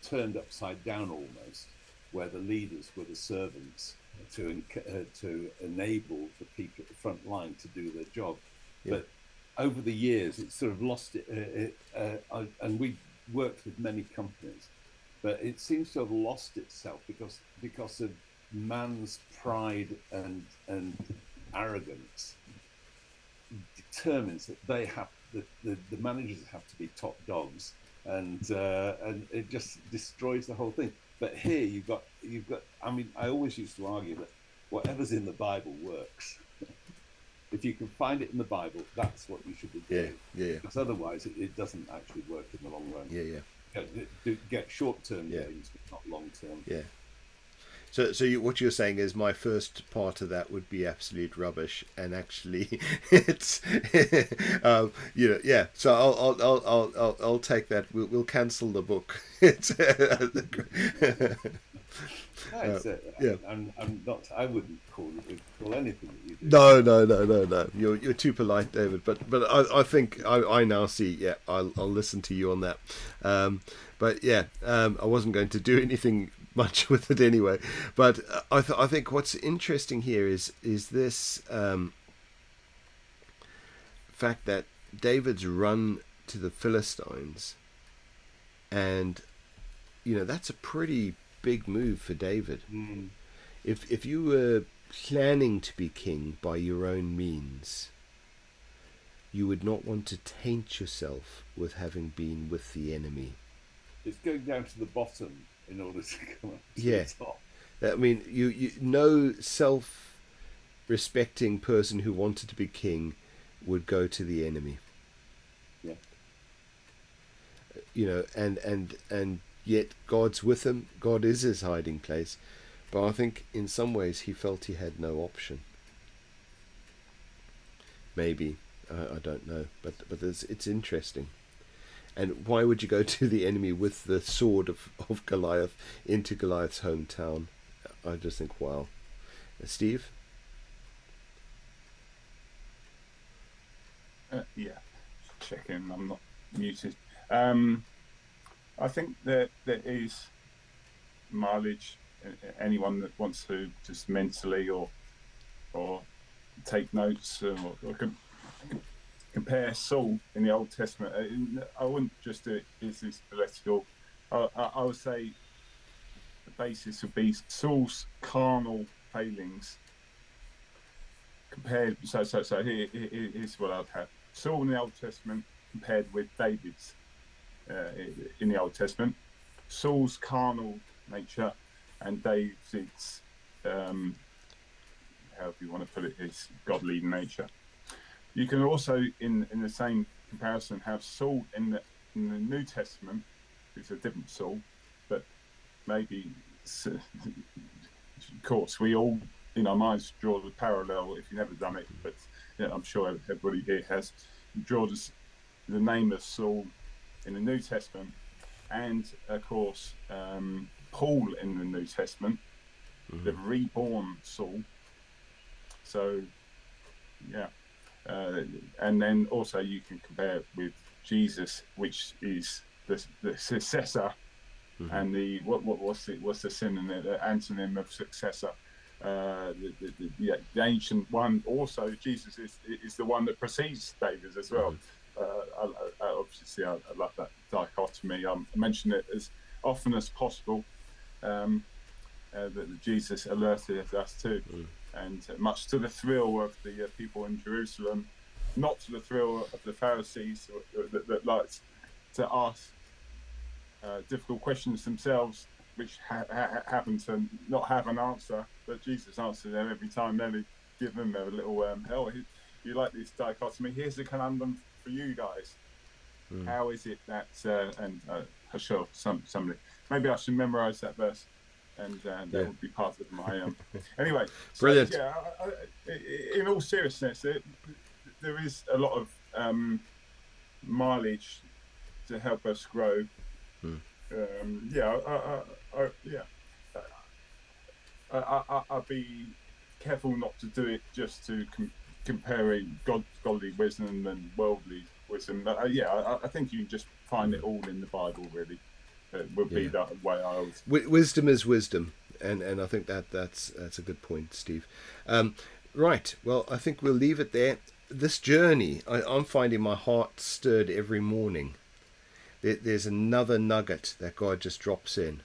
turned upside down almost, where the leaders were the servants to enable the people at the front line to do their job. Yeah. But over the years, it sort of lost it. And we worked with many companies, but it seems to have lost itself because of man's pride and arrogance determines that they have the managers have to be top dogs, and it just destroys the whole thing. But here you've got. I mean, I always used to argue that whatever's in the Bible works. If you can find it in the Bible, that's what you should be doing. Yeah. Because otherwise, it doesn't actually work in the long run. Yeah. Get short-term gains, but not long-term. Yeah. So what you're saying is my first part of that would be absolute rubbish, and actually, it's yeah. So I'll take that. We'll cancel the book. Yeah. I'm not. I wouldn't call anything that you do. No. You're too polite, David. But I think I now see. Yeah, I'll listen to you on that. But yeah, I wasn't going to do anything much with it anyway. But I think what's interesting here is this fact that David's run to the Philistines, and that's a pretty big move for David. If you were planning to be king by your own means, you would not want to taint yourself with having been with the enemy. It's going down to the bottom in order to come up to the top. I mean, you no self-respecting person who wanted to be king would go to the enemy. Yeah. And yet God's with him. God is his hiding place. But I think in some ways he felt he had no option. Maybe. I don't know. But it's interesting. And why would you go to the enemy with the sword of Goliath into Goliath's hometown? I just think, wow. Steve? Yeah. Checking. I'm not muted. I think that there is mileage. Anyone that wants to just mentally or take notes or compare Saul in the Old Testament. I wouldn't just do it as this political. I would say the basis would be Saul's carnal failings compared. So here's what I'd have: Saul in the Old Testament compared with David's in the Old Testament. Saul's carnal nature and David's, however you want to put it, his godly nature. You can also, in the same comparison, have Saul in the New Testament, who's a different Saul, but maybe, of course, we all, in our minds, draw the parallel, if you've never done it, but I'm sure everybody here has, draw the name of Saul in the New Testament, and, of course, Paul in the New Testament, the reborn Saul. So, yeah. And then also you can compare it with Jesus, which is the successor, and what's the synonym, the antonym of successor, the ancient one. Also, Jesus is the one that precedes David as well. Obviously, I love that dichotomy. I mention it as often as possible. That Jesus alerted us to. And much to the thrill of the people in Jerusalem, not to the thrill of the Pharisees that liked to ask difficult questions themselves, which happen to not have an answer, but Jesus answered them every time. Then he give them a little, you like this dichotomy? Here's a conundrum for you guys. How is it that, sure, somebody, maybe I should memorize that verse. and that Yeah. would be part of my anyway. So, Brilliant. yeah, in all seriousness, there is a lot of mileage to help us grow. Yeah, yeah. I'd be careful not to do it just to comparing godly wisdom and worldly wisdom. But yeah, I think you can just find it all in the Bible, really. Would be the way I always. Wisdom is wisdom, and I think that's a good point, Steve. Right. Well, I think we'll leave it there. This journey, I'm finding my heart stirred every morning. There's another nugget that God just drops in.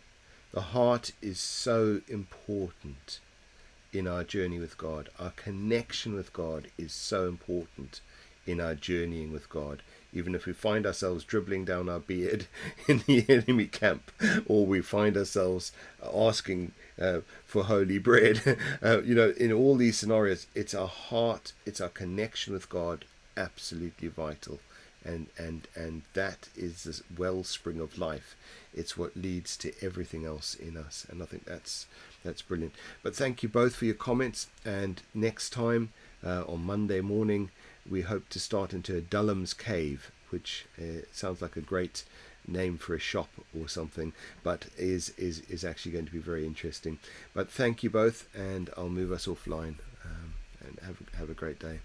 The heart is so important in our journey with God. Our connection with God is so important in our journeying with God. Even if we find ourselves dribbling down our beard in the enemy camp, or we find ourselves asking for holy bread, in all these scenarios, it's our heart, it's our connection with God, absolutely vital. And that is the wellspring of life. It's what leads to everything else in us. And I think that's brilliant. But thank you both for your comments. And next time, on Monday morning, we hope to start into Dulham's Cave, which sounds like a great name for a shop or something, but is actually going to be very interesting. But thank you both, and I'll move us offline. And have a great day.